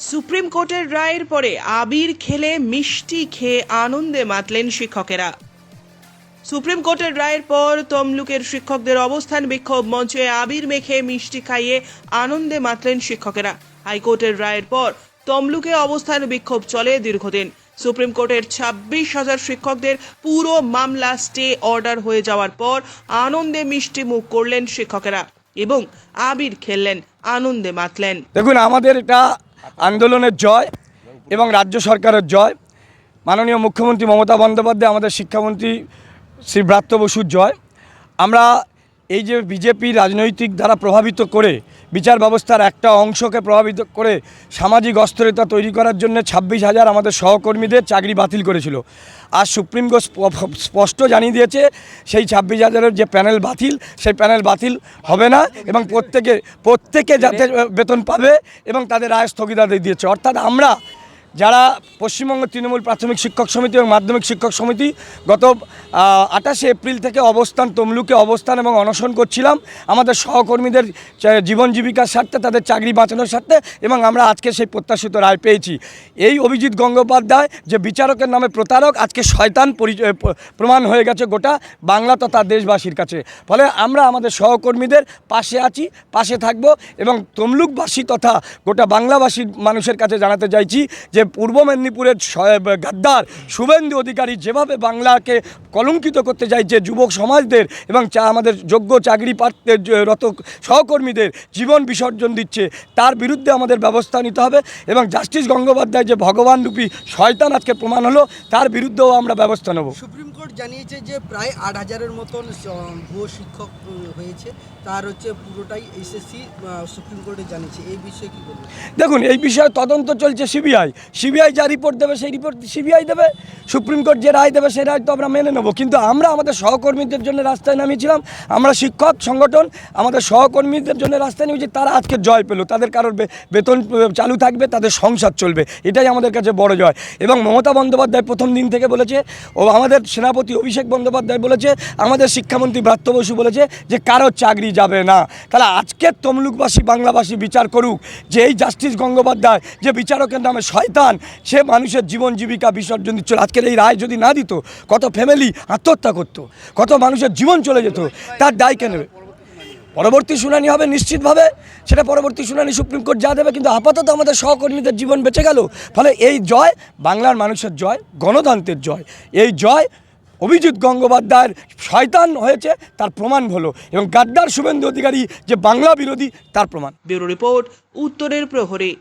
Supreme কোর্টের রায়ের পরে আবির খেলে মিষ্টি খেয়ে আনন্দে মাতলেন শিক্ষকেরা। সুপ্রিম কোর্টের রায়ের পর তমলুকের শিক্ষকদের অবস্থান বিক্ষোভ মঞ্চে আবির মেখে মিষ্টি খাইয়ে আনন্দে মাতলেন শিক্ষকেরা। হাইকোর্টের রায়ের পর তমলুকে অবস্থান বিক্ষোভ চলে দীর্ঘদিন। সুপ্রিম কোর্টের 26,000 শিক্ষকদের পুরো মামলা স্টে অর্ডার হয়ে যাওয়ার পর আনন্দে মিষ্টি মুখ করলেন শিক্ষকেরা এবং আবির খেললেন, আনন্দে মাতলেন। দেখুন, আমাদের এটা আন্দোলনের জয় এবং রাজ্য সরকারের জয়। মাননীয় মুখ্যমন্ত্রী মমতা বন্দ্যোপাধ্যায়, আমাদের শিক্ষামন্ত্রী শ্রী ব্রাত্য বসুর জয়। আমরা এই যে বিজেপি রাজনৈতিক দ্বারা প্রভাবিত করে বিচার ব্যবস্থার একটা অংশকে প্রভাবিত করে সামাজিক অস্থিরতা তৈরি করার জন্য 26,000 আমাদের সহকর্মীদের চাকরি বাতিল করেছিল। আর সুপ্রিম কোর্ট স্পষ্ট জানিয়ে দিয়েছে সেই 26,000-এর যে প্যানেল বাতিল, সেই প্যানেল বাতিল হবে না এবং প্রত্যেকে যাতে বেতন পাবে এবং তাদের রায় স্থগিতাদেশ দিয়েছে। অর্থাৎ আমরা যারা পশ্চিমবঙ্গ তৃণমূল প্রাথমিক শিক্ষক সমিতি এবং মাধ্যমিক শিক্ষক সমিতি গত 28শে এপ্রিল থেকে তমলুকে অবস্থান এবং অনশন করছিলাম আমাদের সহকর্মীদের জীবন জীবিকার স্বার্থে, তাদের চাকরি বাঁচানোর স্বার্থে, এবং আমরা আজকে সেই প্রত্যাশিত রায় পেয়েছি। এই অভিজিৎ গঙ্গোপাধ্যায় যে বিচারকের নামে প্রতারক, আজকে শয়তান প্রমাণ হয়ে গেছে গোটা বাংলা তথা দেশবাসীর কাছে। ফলে আমরা আমাদের সহকর্মীদের পাশে আছি, পাশে থাকব এবং তমলুকবাসী তথা গোটা বাংলাভাষীর মানুষের কাছে জানাতে চাইছি যে পূর্ব মেদিনীপুরের গাদ্দার শুভেন্দু অধিকারী যেভাবে বাংলাকে কলঙ্কিত করতে চাইছে, যুবক সমাজদের এবং আমাদের যোগ্য চাকরি রত সহকর্মীদের জীবন বিসর্জন দিচ্ছে, তার বিরুদ্ধে আমাদের ব্যবস্থা নিতে হবে এবং জাস্টিস গঙ্গোপাধ্যায় যে ভগবান রূপী শয়তান আজকে প্রমাণ হলো, তার বিরুদ্ধেও আমরা ব্যবস্থা নেব। সুপ্রিম কোর্ট জানিয়েছে যে প্রায় 8,000-এর মতন ভুয়ো শিক্ষক হয়েছে, তার পুরোটাই এসএসসি সুপ্রিম কোর্টে জানিয়েছে। এই বিষয়ে কী বলবেন? দেখুন, এই বিষয়ে তদন্ত চলছে সিবিআই যা রিপোর্ট দেবে সেই রিপোর্ট সিবিআই দেবে, সুপ্রিম কোর্ট যে রায় দেবে সেই রায় তো আমরা মেনে নেব। কিন্তু আমরা আমাদের সহকর্মীদের জন্য রাস্তায় নামিয়েছিলাম, আমরা শিক্ষক সংগঠন আমাদের সহকর্মীদের জন্য রাস্তায় নেমেছি, তারা আজকে জয় পেল, তাদের কারোর বেতন চালু থাকবে, তাদের সংসার চলবে, এটাই আমাদের কাছে বড় জয়। এবং মমতা বন্দ্যোপাধ্যায় প্রথম দিন থেকে বলেছে, ও আমাদের সেনাপতি অভিষেক বন্দ্যোপাধ্যায় বলেছে, আমাদের শিক্ষামন্ত্রী ব্রাত্য বসু বলেছে যে কারোর চাকরি যাবে না। তাহলে আজকে তমলুকবাসী বাংলাভাষী বিচার করুক যে এই জাস্টিস গঙ্গোপাধ্যায় যে বিচারকের নামে শয়তান, সে মানুষের জীবন জীবিকা বিসর্জন দিচ্ছিল। আজকের এই রায় যদি না দিত, কত ফ্যামিলি আত্মহত্যা করত, কত মানুষের জীবন চলে যেত, তার দায় কে নেবে? পরবর্তী শুনানি হবে নিশ্চিতভাবে, সেটা পরবর্তী শুনানি সুপ্রিম কোর্ট যা দেবে, কিন্তু আপাতত আমাদের সহকর্মীদের জীবন বেঁচে গেল। ফলে এই জয় বাংলার মানুষের জয়, গণতন্ত্রের জয়। এই জয় অভিজিৎ গঙ্গোপাধ্যায়ের শয়তান হয়েছে তার প্রমাণ হলো এবং গাদ্দার শুভেন্দু অধিকারী যে বাংলা বিরোধী তার প্রমাণ। ব্যুরো রিপোর্ট, উত্তরের প্রহরী।